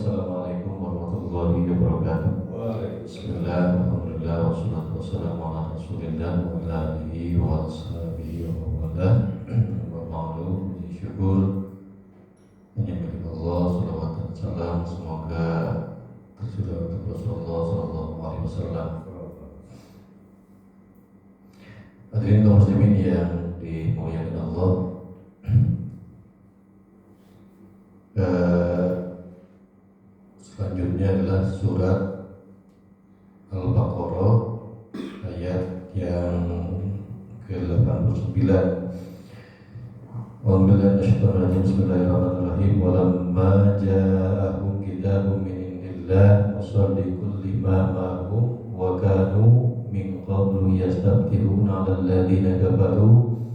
Assalamualaikum warahmatullahi wabarakatuh. Bismillah, alhamdulillah, wassalatu wassalamu ala rasulillah wa ala alihi wa ashabihi wa mawalah. Wa ma'lu, puji syukur hanya milik Allah, salawat dan salam semoga tercurah untuk Rasulullah sallallahu alaihi wasallam. Hadirin kaum muslimin yang dimuliakan Allah, selanjutnya adalah surat Al-Baqarah ayat yang ke-89. Bismillahirrahmanirrahim. Walamma ja'ahum kitabun min indillah musaddiqun lima ma'ahum wa kanu min qablu yastabtiluna 'alal ladzina kafaru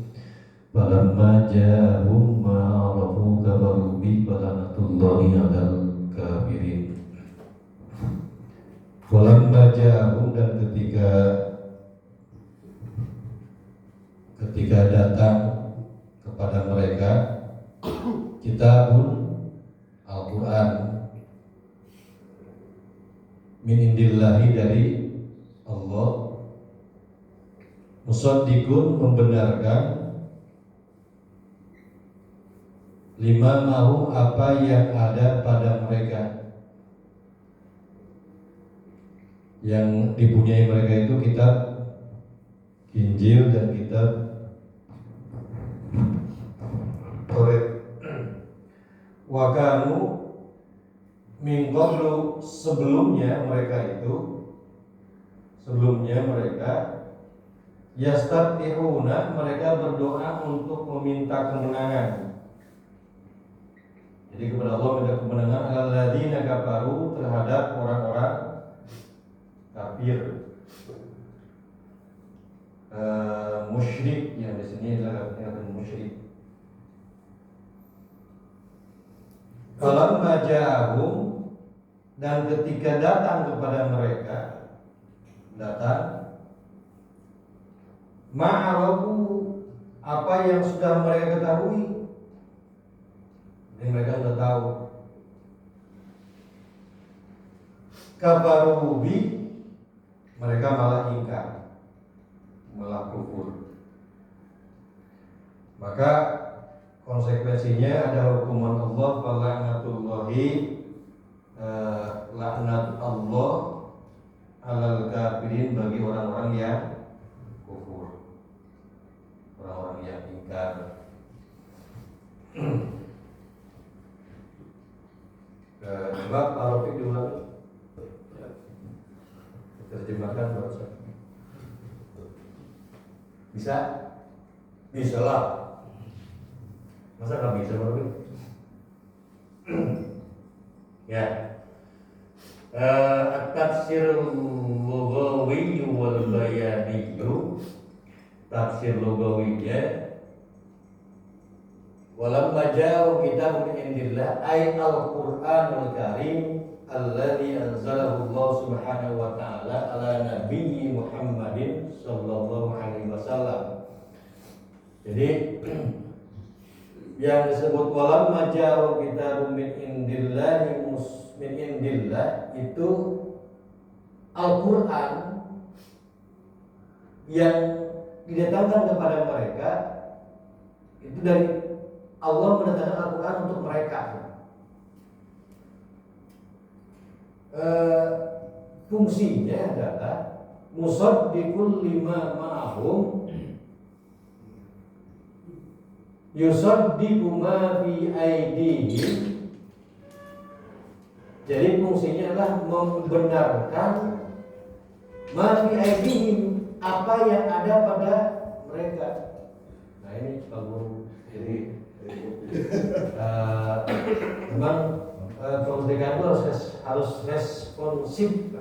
falamma ja'ahum ma 'arafu kafaru bi falanatullahi 'alal kafirin. Walamma ja'ahum, dan ketika datang kepada mereka kitabun Al-Quran min indillahi, dari Allah, musaddiqun, membenarkan, lima mau, apa yang ada pada mereka. Yang dipunyai mereka itu kitab Injil dan kitab Taurat. Wa kanu min qablu, sebelumnya mereka yastatihuna, mereka berdoa untuk meminta kemenangan. Jadi kepada Allah minta kemenangan, alladzina kafaru, terhadap orang-orang kafir, musyrik, yang di sini adalah artinya musyrik. Falamma ja'ahum, dan ketika datang kepada mereka, ma'arafu, apa yang sudah mereka ketahui. Jadi mereka sudah tahu. Kafaru bi, mereka malah ingkar, malah kufur. Maka konsekuensinya ada hukuman Allah, fala'natullahi, laknat Allah alal kafirin, bagi orang-orang yang kufur, orang-orang yang ingkar. Coba Pak Rafiq diulang, terjemahkan buat saya. Bisa? Bisa lah. Masa nggak bisa, Pak Rafiq? Ya. At-tafsir lughawi wal bayani. Tafsir lughawinya, walamma ja'u kitabun indillah ay al-Qur'anul Karim alladzi anzalahu Allah subhanahu wa ta'ala ala nabiyyi Muhammadin sallallahu alaihi wasallam. Jadi yang disebut walamma ja'u kitabun min indillah itu Al-Quran yang didatangkan kepada mereka, itu dari Allah mendatangkan Al-Quran untuk mereka. Fungsinya adalah musaddiqul lima ma'ahum, yusaddiqu ma fi aydihim. Jadi fungsinya adalah membenarkan ma fi aydihim, apa yang ada pada mereka. Nah ini kalau jadi memang kemerdekaan itu harus responsif.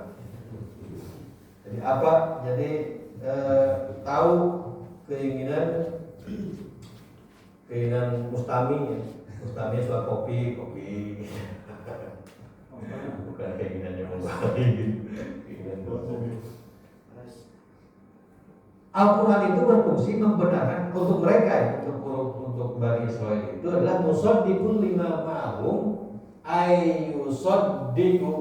Jadi apa? Jadi tahu keinginan Mustami. Mustami suka kopi. Bukan keinginannya Mustami. Al-Quran itu berfungsi membenarkan untuk mereka, untuk Bani Israel itu adalah musaddiqul lima ma'ahum, ayyusaddiqu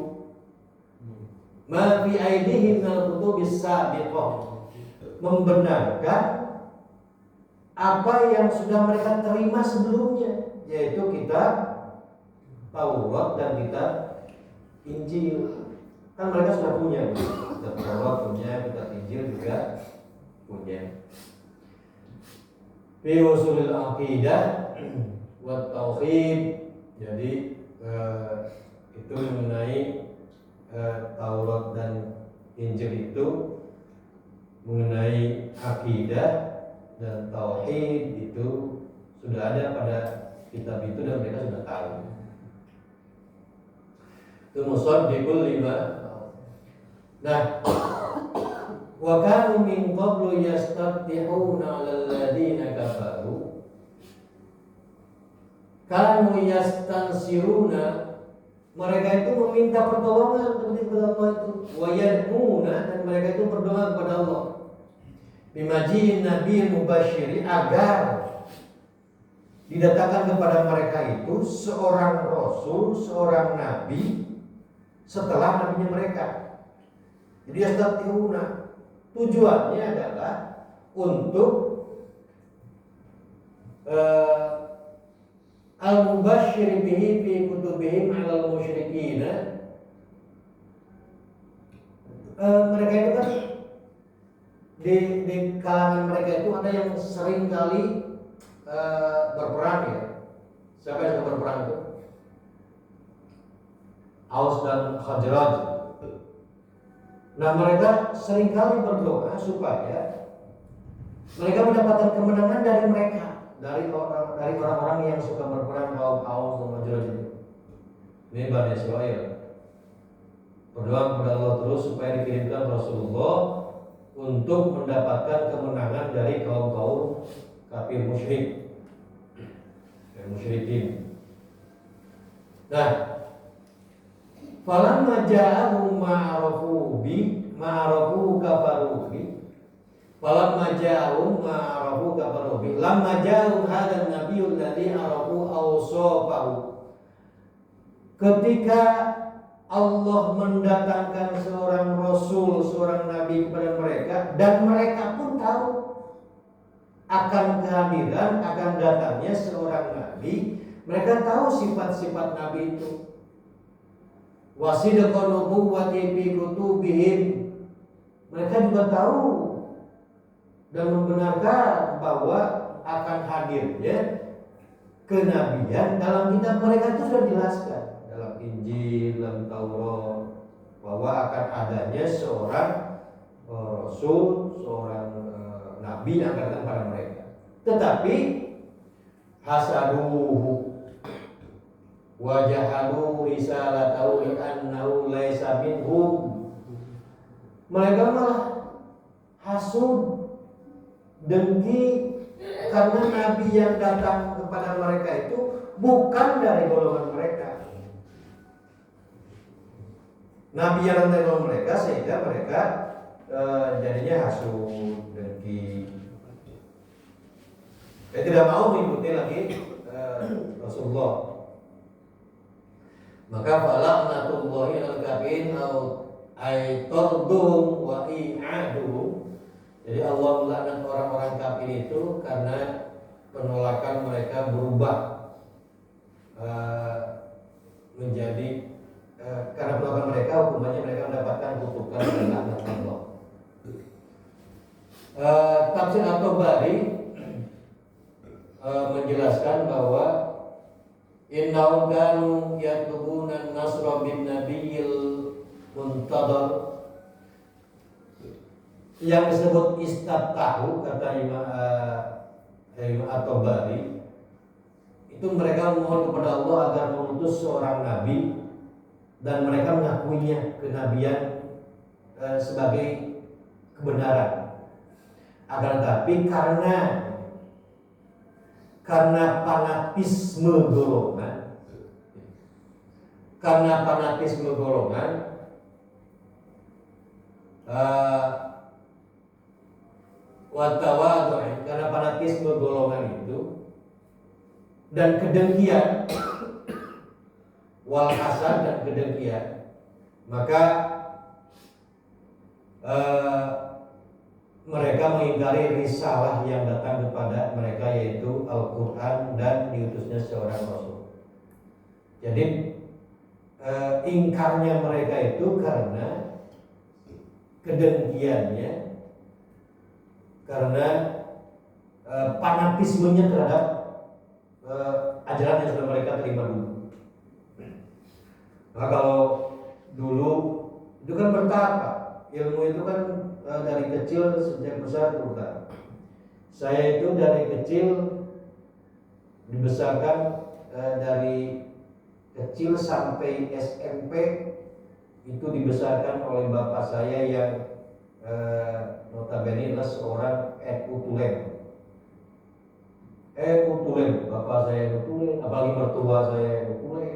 ma fi aidihim minal kutubis sabiqah, membenarkan apa yang sudah mereka terima sebelumnya, yaitu kitab Taurat dan kitab Injil. Kan mereka sudah punya, kitab Taurat punya, kitab Injil juga punya. Fi usulil aqidah wa tauhid. Jadi itu mengenai Taurat dan Injil itu mengenai akidah dan tauhid itu sudah ada pada kitab itu dan mereka sudah tahu. Itu musaddiqul lima. Nah, wa kanu min qablu yastaftihuna 'alal ladzina kafaru. Kanu yastansiruna, mereka itu meminta pertolongan kepada Allah itu. Wa yad'una, dan mereka itu berdoa kepada Allah. Bimaji'in nabi mubasyiri, agar didatangkan kepada mereka itu seorang rasul, seorang nabi setelah nabinya mereka. Jadi yastaftihuna, tujuannya adalah untuk al-mubasyir bihi fi kutubihim 'alal musyrikin. Mereka itu kan di kalangan mereka itu ada yang sering kali berperang ya. Siapa yang berperang itu? Aus dan Khazraj. Nah, mereka sering kali berdoa supaya mereka mendapatkan kemenangan dari mereka, dari orang-orang yang suka berperang, kaum Aus dan Khazraj itu. Ini Bani Israil. Berdoa kepada Allah terus supaya dikirimkan Rasulullah untuk mendapatkan kemenangan dari kaum-kaum kafir musyrik dan musyrikin. Nah, falamma ja'ahum ma'arafu kafaru bi. Falamma ja'ahum ma'arafu kafaru bi. Lamma ja'ahum hadan nabiyul ladzi arafu awsafahu. Ketika Allah mendatangkan seorang rasul, seorang nabi kepada mereka, dan mereka pun tahu akan kehadiran, akan datangnya seorang nabi. Mereka tahu sifat-sifat nabi itu. Wasidqan nubuwwati fi kutubihim. Mereka juga tahu dan membenarkan bahwa akan hadirnya kenabian dalam kitab mereka itu sudah dijelaskan. Dalam Injil, dalam Taurat, bahwa akan adanya seorang rasul, seorang nabi yang akan datang pada mereka. Tetapi hasaduhu wa jahadu risalatahu annahu laisa minhum. Mereka malah hasud, dengki, karena nabi yang datang kepada mereka itu bukan dari golongan mereka. Nabi yang datang kepada mereka, sehingga mereka jadinya hasud, dengki. Dia tidak mau mengikuti lagi Rasulullah. Maka fala'natullahi 'alal kafirin ay tardum wa i'adu. Jadi Allah melaknat orang-orang kafir itu karena penolakan mereka berubah menjadi karena penolakan mereka, hukumannya mereka mendapatkan kutukan dan laknat Allah. Tafsir At-Tabari menjelaskan bahwa innahum kanu yatlubuna an-nasra bin nabiyil muntadhar, yang disebut istaftahu, kata Imam At-Tabari, itu mereka memohon kepada Allah agar mengutus seorang nabi dan mereka mengakuinya kenabian sebagai kebenaran. Akan tetapi karena fanatisme golongan, watawadu'in, karena fanatisme golongan itu dan kedengkian, wal hasad dan kedengkian, maka mereka mengingkari risalah yang datang kepada mereka, yaitu Al-Quran dan diutusnya seorang Rasul. Jadi ingkarnya mereka itu karena kedengkiannya, karena fanatismenya terhadap ajaran yang sudah mereka terima dulu. Nah, kalau dulu itu kan bertahap, Pak. Ilmu itu kan dari kecil sejak besar terutama. Saya itu dari kecil dibesarkan dari kecil sampai SMP itu dibesarkan oleh bapak saya yang notabene adalah seorang NU Tulen. NU Tulen, bapak saya NU Tulen, apalagi mertua saya NU Tulen.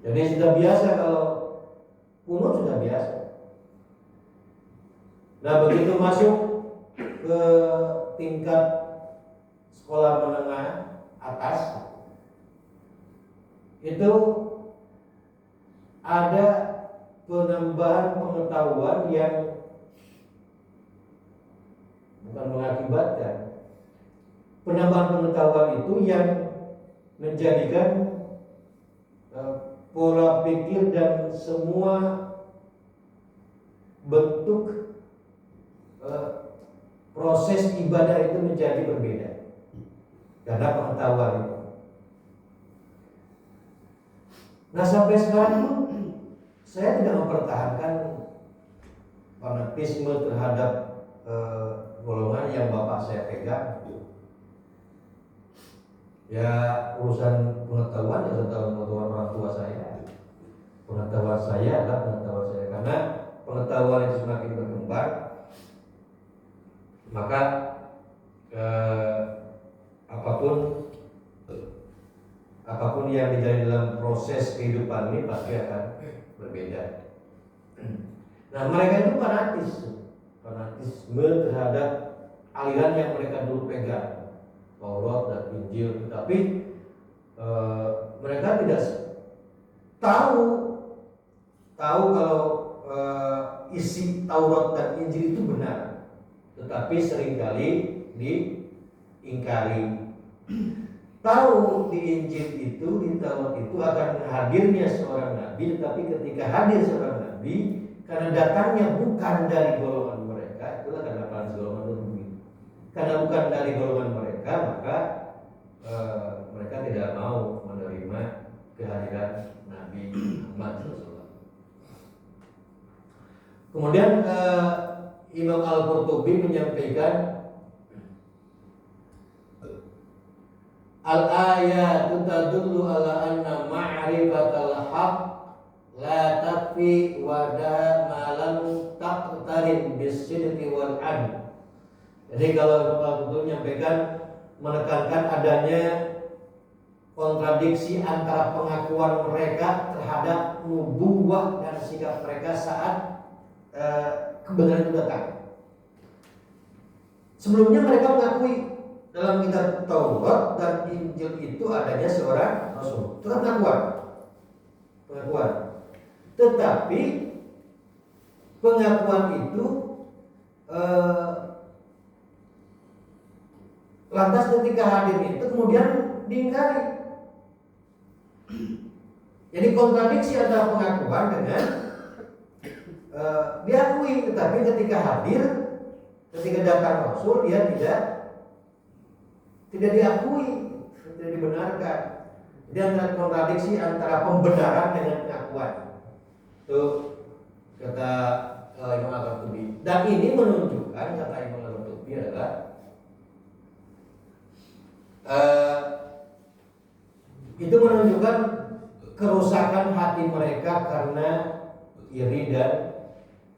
Jadi sudah biasa, kalau kuno sudah biasa. Nah, begitu masuk ke tingkat sekolah menengah atas, itu ada penambahan pengetahuan yang bukan mengakibatkan, penambahan pengetahuan itu yang menjadikan pola pikir dan semua bentuk proses ibadah itu menjadi berbeda karena pengetahuan itu. Nah, sampai sekarang pun saya tidak mempertahankan fanatisme terhadap golongan yang bapak saya pegang. Ya, urusan pengetahuan ya pengetahuan orang tua saya. Pengetahuan saya adalah pengetahuan saya, karena pengetahuan itu semakin berkembang, maka apapun yang terjadi dalam proses kehidupan ini pasti akan berbeda. Nah, mereka itu fanatisme terhadap aliran yang mereka dulu pegang, Taurat dan Injil, tetapi mereka tidak tahu kalau isi Taurat dan Injil itu benar, tetapi seringkali diingkari. Tahu di Injil itu, di Taurat itu akan hadirnya seorang nabi, tetapi ketika hadir seorang nabi, karena datangnya bukan dari golongan mereka, itulah kenapa golongan itu. Karena bukan dari golongan mereka, maka mereka tidak mau menerima kehadiran Nabi Muhammad SAW. Kemudian Imam Al-Qurtubi menyampaikan, al-ayatu tadullu ala anna ma'rifatal haqq la takfi wa da ma lam taqtarin bis-sidqi wal 'adl. Jadi kalau Imam Al-Qurtubi menyampaikan, menekankan adanya kontradiksi antara pengakuan mereka terhadap nubuwah dan sikap mereka saat kebenaran itu datang. Sebelumnya mereka mengakui dalam kitab Taurat dan Injil itu adanya seorang Rasul. Itu kan pengakuan. Tetapi pengakuan itu lantas ketika hadir itu kemudian diingkari. Jadi kontradiksi antara pengakuan dengan diakui, tetapi ketika hadir, ketika datang Rasul, dia tidak diakui, tidak dibenarkan. Jadi antara kontradiksi antara pembenaran dengan pengakuan. Itu kata Imam Al-Qurtubi. Dan ini menunjukkan, kata Imam Al-Qurtubi adalah itu menunjukkan kerusakan hati mereka karena iri dan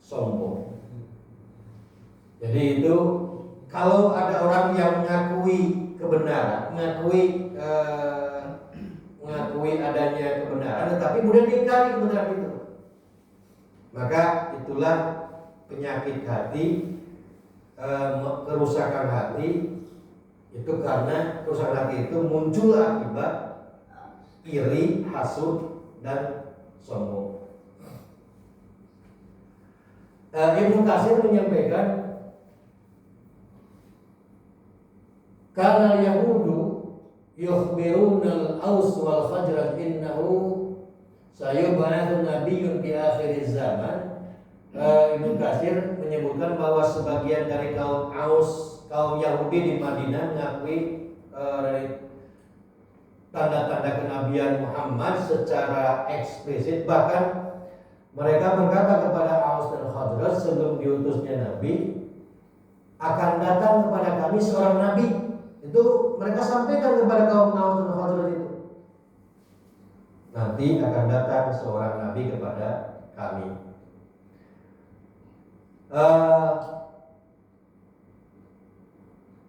sombong. Jadi itu kalau ada orang yang mengakui kebenaran, mengakui adanya kebenaran, tetapi kemudian diingkari kebenaran itu, maka itulah penyakit hati, kerusakan hati. Itu karena kerusakan hati itu muncul akibat iri, hasud, dan sombong. Ibnu Katsir menyampaikan, karena Yahudu yukhbiruna al-Aus wal Khazraj innahu sayub'atsu nabiyyun fi akhir zaman. Ibnu Katsir menyebutkan bahwa sebagian dari kaum Aus, kaum Yahudi di Madinah mengakui dari tanda-tanda kenabian Muhammad secara eksplisit. Bahkan mereka berkata kepada Aus dan Khazraj sebelum diutusnya Nabi, akan datang kepada kami seorang Nabi. Itu mereka sampaikan kepada kaum Aus dan Khazraj itu. Nanti akan datang seorang Nabi kepada kami.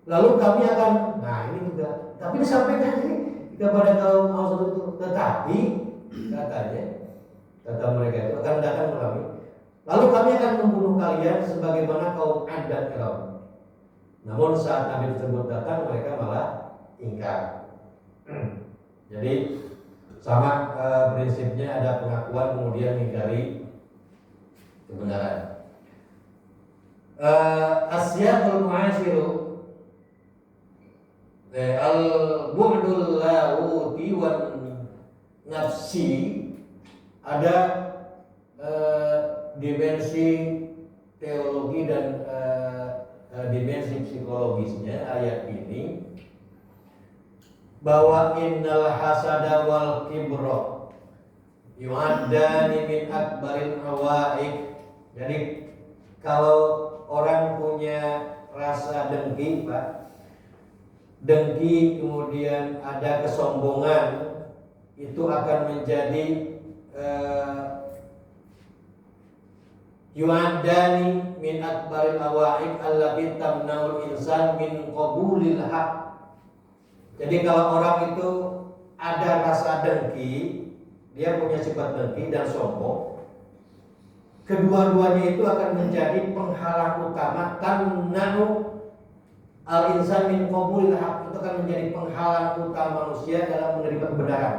Lalu kami akan, nah ini juga, tapi disampaikan ini kepada kaum Aus itu, tetapi katanya, kata mereka itu akan datang ke kami. Lalu kami akan membunuh kalian sebagaimana kaum Ad dan Iram. Namun saat Nabi tersebut datang, mereka malah ingkar. Jadi sama prinsipnya, ada pengakuan kemudian mengingkari kebenaran. Asyaqul mu'asyiru al-bu'dul lahuti wan nafsi, ada dimensi teologi dan dimensi psikologisnya ayat ini, bahwa innal hasada wal kibra yu'addani min akbaril awaik. Jadi kalau orang punya rasa dengki, Pak, dengki kemudian ada kesombongan, itu akan menjadi yu'addani min akbaril awaik allati tamna'ul insan min qabulil haq. Jadi kalau orang itu ada rasa dengki, dia punya sifat dengki dan sombong, kedua-duanya itu akan menjadi penghalang utama, tamna'u al-insan min qabulil haq, itu akan menjadi penghalang utama manusia dalam menerima kebenaran.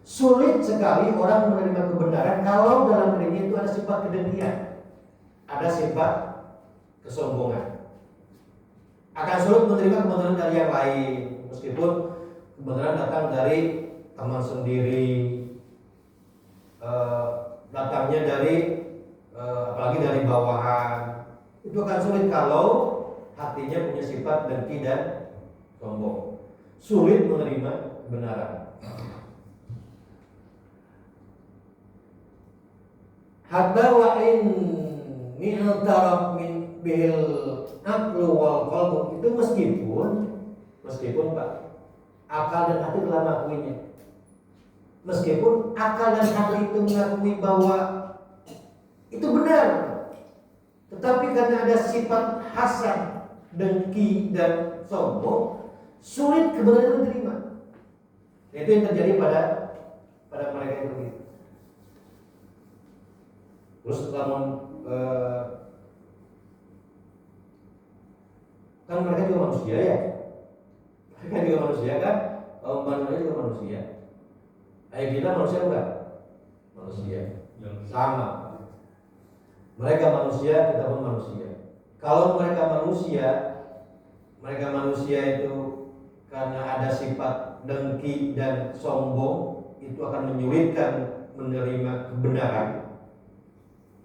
Sulit sekali orang menerima kebenaran kalau dalam dirinya itu ada sifat kedengkian, ada sifat kesombongan. Akan sulit menerima kebenaran dari yang lain, meskipun kebenaran datang dari teman sendiri, datangnya dari apalagi dari bawahan. Itu akan sulit kalau hatinya punya sifat dengki dan sombong. Sulit menerima kebenaran. Hatta wa in ni'taraf min bil aqlu wal qalbu, itu meskipun Pak, akal dan hati telah mengakuinya. Meskipun akal dan hati itu mengakui bahwa itu benar, tetapi karena ada sifat hasad, dengki dan sombong, sulit kebenaran itu diterima. Itu yang terjadi pada mereka itu. Terus kan mereka juga manusia ya, mereka juga manusia kan, manusia juga manusia. Kayak kita manusia enggak? Manusia, sama. Mereka manusia, kita pun manusia. Kalau mereka manusia itu karena ada sifat dengki dan sombong, itu akan menyulitkan menerima kebenaran.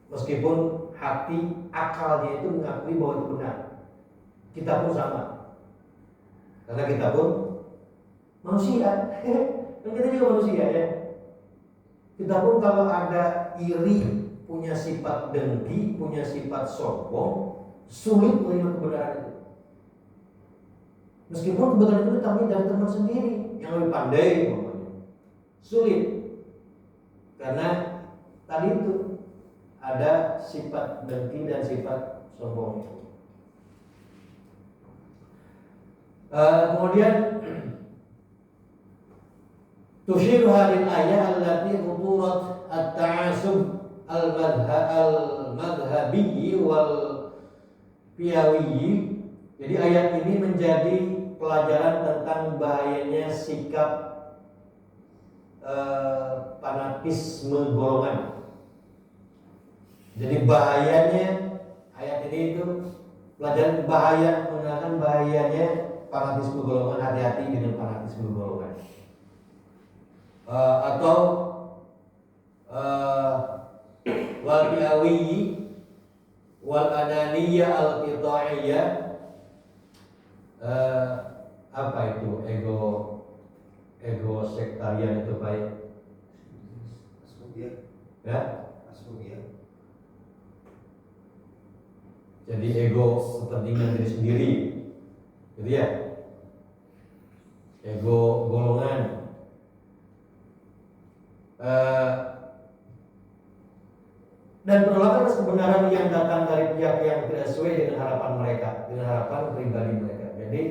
Meskipun hati, akalnya itu mengakui bahwa itu benar. Kita pun sama, karena kita pun manusia. Dan kita juga manusia ya. Kita pun kalau ada iri, punya sifat dengki, punya sifat sombong, sulit menerima kebenaran itu. Meskipun kebenaran itu datangnya dari teman sendiri yang lebih pandai, sulit. Karena tadi itu ada sifat dengki dan sifat sombong. Kemudian tushiru hadil ayat allati khuturat at-ta'asub al-madhabiyyi wal piyawiyyi. Jadi ayat ini menjadi pelajaran tentang bahayanya sikap fanatisme golongan. Jadi bahayanya ayat ini itu pelajaran mengenalkan bahayanya fanatisme golongan. Hati-hati dengan fanatisme golongan. Atau wal bi'awi wal ananiyah al qita'iyah. Apa itu ego sektarian itu baik? Ya? Jadi ego kepentingan diri sendiri, gitu ya? Ego golongan. Dan penolakan kebenaran yang datang dari pihak yang tidak sesuai dengan harapan mereka, dengan harapan pribadi mereka. Jadi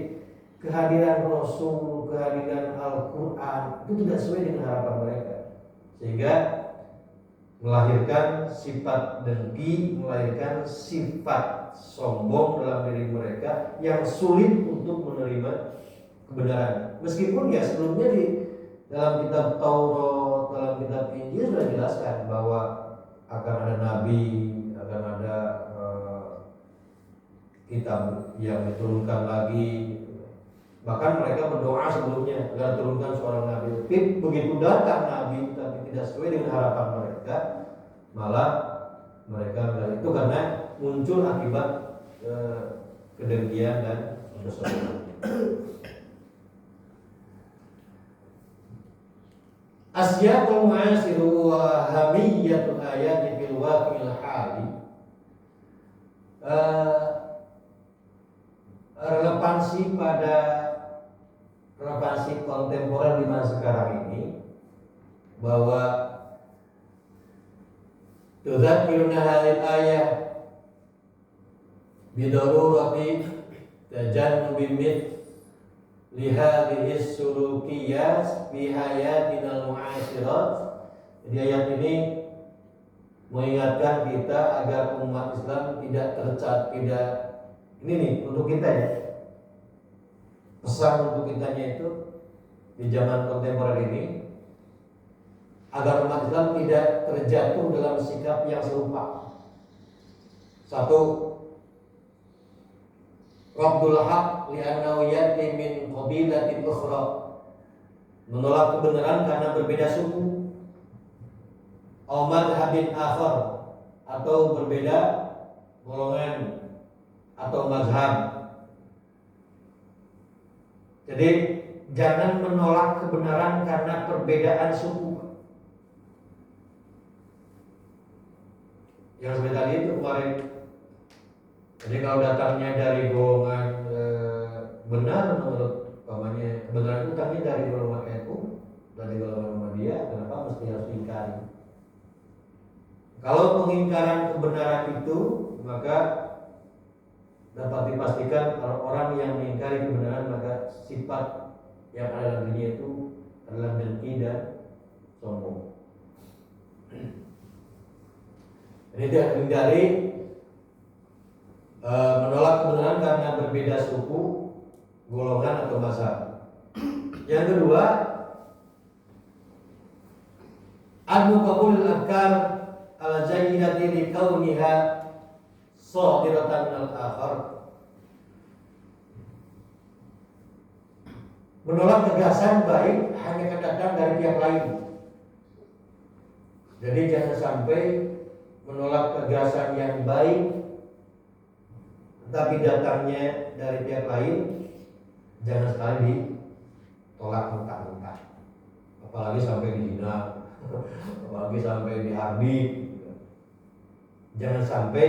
kehadiran Rasul, kehadiran Al-Quran itu tidak sesuai dengan harapan mereka, sehingga melahirkan sifat dengki, melahirkan sifat sombong dalam diri mereka yang sulit untuk menerima kebenaran. Meskipun ya sebelumnya di dalam kitab Taurat, dalam kitab Injil sudah dijelaskan bahwa akan ada nabi, akan ada kitab yang diturunkan lagi. Bahkan mereka berdoa sebelumnya agar turunkan seorang nabi. Tapi begitu datang nabi tapi tidak sesuai dengan harapan mereka, malah mereka bilang itu karena muncul akibat kedengkian dan kesombongan. Asyaqul ma'asiru wa hamiyatul ayati fil waqi'il hali. Relevansi kontemporer di masa sekarang ini, bahwa tudzakiruna hadhil ayah bidarurati tajannubi lihadhihi sulukiyat fi hayatina al-mu'asyirat. Jadi ayat ini mengingatkan kita agar umat Islam tidak ini nih untuk kita ya. Pesan untuk kitanya itu di zaman kontemporer ini, agar umat Islam tidak terjatuh dalam sikap yang serupa. Satu, Raddul haq li'annahu yati min qabilatin ukhra. Menolak kebenaran karena berbeda suku. Aw madhhabin akhar, atau berbeda golongan atau mazhab. Jadi jangan menolak kebenaran karena perbedaan suku. Yang seperti tadi itu kemarin. Jadi kalau datangnya dari golongan benar menurut pamannya, kebenaran itu datangnya dari golongan NU, dari golongan Muhammadiyah, kenapa mesti harus diingkari? Kalau pengingkaran kebenaran itu, maka dapat dipastikan kalau orang yang mengingkari kebenaran, maka sifat yang ada dalam dirinya itu adalah dengki dan sombong. Ini tidak hindari menolak kebenaran karena berbeda suku, golongan atau mazhab. Yang kedua, al-muqabul afkar al-jayyidati li kauniha shadiratan minal akhar. Menolak gagasan baik hanya datang dari pihak lain. Jadi jangan sampai menolak gagasan yang baik tapi datangnya dari pihak lain, jangan sekali ditolak mentah-mentah. Apalagi sampai dihina, apalagi sampai dihabis. Jangan sampai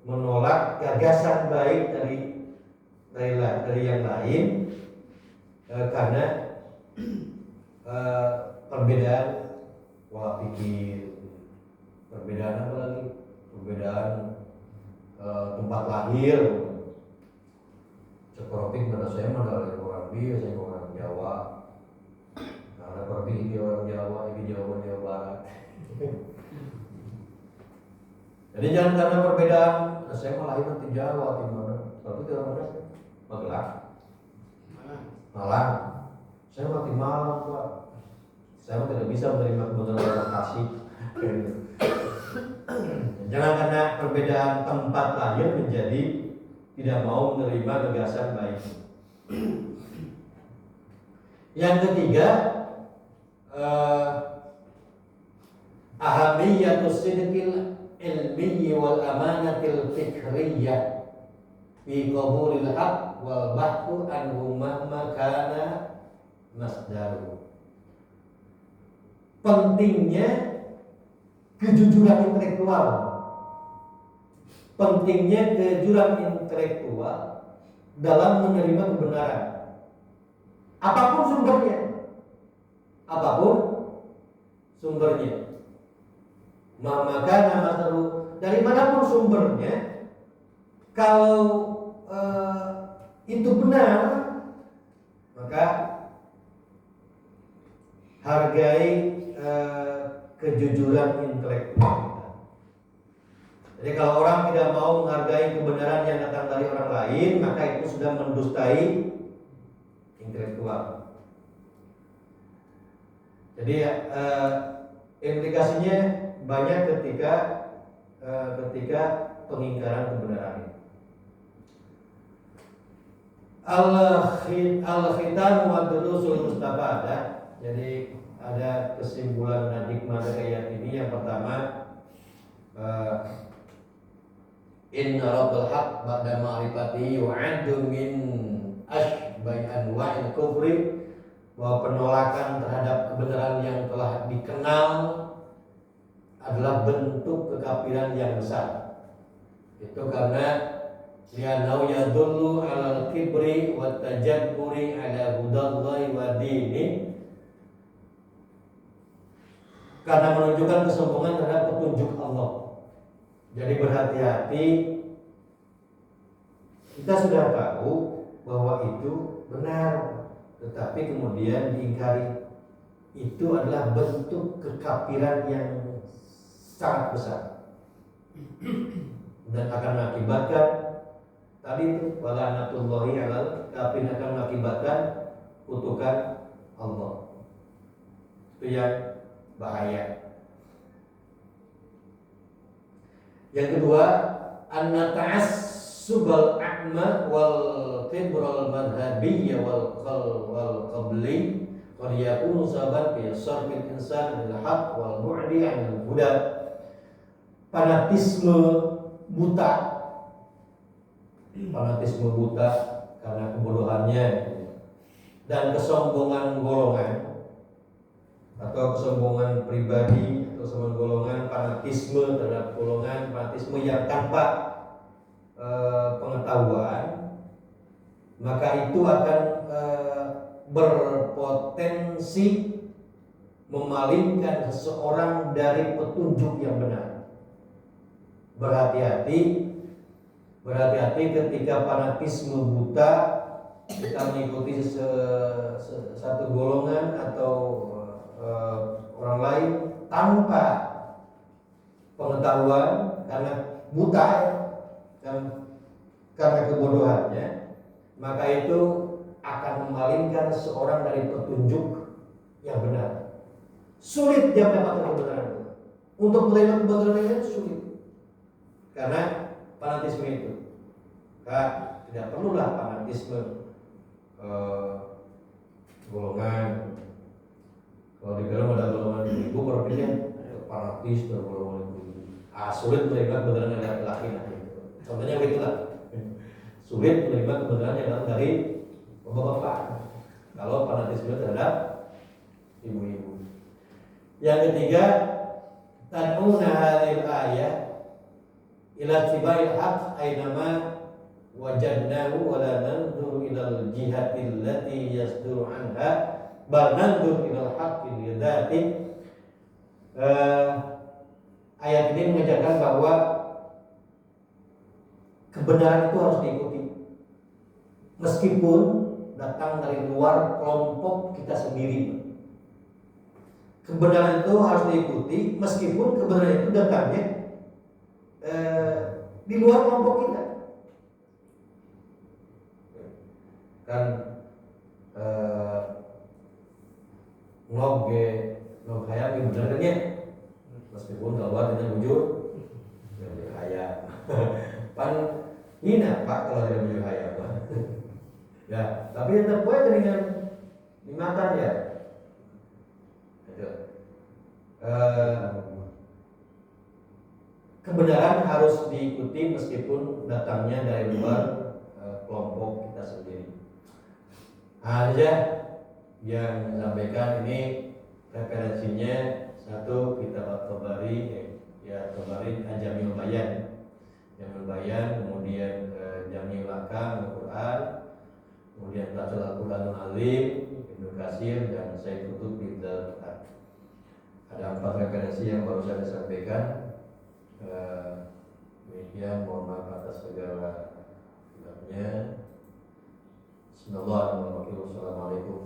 menolak gagasan baik dari yang lain karena perbedaan pola pikir, perbedaan apa lagi? Perbedaan tempat lahir. Cekoropik menurut saya dari orang Bia, saya orang Jawa. Nah, ada Cekoropik ini orang Jawa, ini Jawa Barat. Jadi jangan karena perbedaan, saya lahir di Jawa, di mana? Tapi di mana? Magelang. Malang. Saya mati Malang, Pak. Saya tidak bisa menerima kebenaran orang kasih. Jangan karena perbedaan tempat lahir menjadi tidak mau menerima gagasan baik. Yang ketiga, ahamiyatus sidqil ilmi wal amanatil fikriyah fi qabulil haq wal bahthu anhu mahma kana masdaru. Pentingnya kejujuran intelektual. Pentingnya kejujuran intelektual dalam menerima kebenaran. Apapun sumbernya. Apapun sumbernya. Maka nama seru dari manapun sumbernya, kalau itu benar, maka hargai kejujuran intelektual. Jadi kalau orang tidak mau menghargai kebenaran yang datang dari orang lain, maka itu sudah mendustai intelektual. Jadi implikasinya banyak ketika pengingkaran kebenaran. Al-khitan wa durusul mustafadah. Jadi ada kesimpulan dan hikmah dari ayat ini. Yang pertama, inna rabbal haq ba'da ma'rifati yu'addu min asbai anwa'il kufri, bahwa penolakan terhadap kebenaran yang telah dikenal adalah bentuk kekafiran yang besar. Itu karena li'annahu yadullu 'alal kibri wat tajabburi 'ala hudallahi wa dini, karena menunjukkan kesombongan terhadap petunjuk Allah. Jadi berhati-hati. Kita sudah tahu bahwa itu benar, tetapi kemudian diingkari. Itu adalah bentuk kekafiran yang sangat besar dan akan mengakibatkan tadi itu walanatullahi alal kafirin, akan mengakibatkan kutukan Allah. Itu yang bahaya. Yang kedua, anna ta'assubal a'ma wal qibral madhabiyya wal qabli qad yakunu sababan fi sarfil insan lil haqq wal mu'di 'anil huda. Fanatisme buta karena kebodohannya dan kesombongan golongan atau kesombongan pribadi atau kesombongan golongan, fanatisme terhadap golongan, fanatisme yang tanpa pengetahuan, maka itu akan berpotensi memalingkan seseorang dari petunjuk yang benar. Berhati-hati ketika fanatisme buta, kita mengikuti satu golongan atau orang lain tanpa pengetahuan, karena buta karena kebodohannya, maka itu akan memalingkan seorang dari petunjuk yang benar. Sulit dia mendapatkan kebenaran. Untuk menerima kebenaran itu sulit karena fanatisme itu. Tidak perlulah fanatisme golongan. Kalau di dalam ada golongan ibu, berarti fanatis dan golongan ibu. Sulit menerima kebenaran yang laki-laki. Contohnya begitulah. Sulit menerima kebenaran yang datang dari bapak-bapak kalau fanatisme terhadap ibu-ibu. Yang ketiga, tad'una hadhil ayah ila tibail haq aynama wajadnahu wa la nanzuru ilal jihati allati yasduru anha bal nanzur ilal haqqi lidzati. Ayat ini mengajarkan bahwa kebenaran itu harus diikuti meskipun datang dari luar kelompok kita sendiri. Kebenaran itu harus diikuti meskipun kebenaran itu datangnya di luar kelompok kita. Kan ngoge ngog hayam ge bener kan ya, meskipun keluar dengan bujur hayam pan hina pak kalau tidak bujur hayam ya, tapi tetap boleh dengan dimakan ya. Itu. Kebenaran harus diikuti meskipun datangnya dari luar kelompok kita sendiri. Aja yang disampaikan ini referensinya satu kitab At-Tabari, ya Tabari Jamil Bayan, kemudian Jamil Akam Al-Quran, kemudian Tafsir Al-Quranul Azim Ibnu Katsir, dan saya tutup di Quran. Ada 4 referensi yang baru saya sampaikan. Demikian, mohon maaf atas segala hilafnya. Bismillahirrahmanirrahim. Assalamualaikum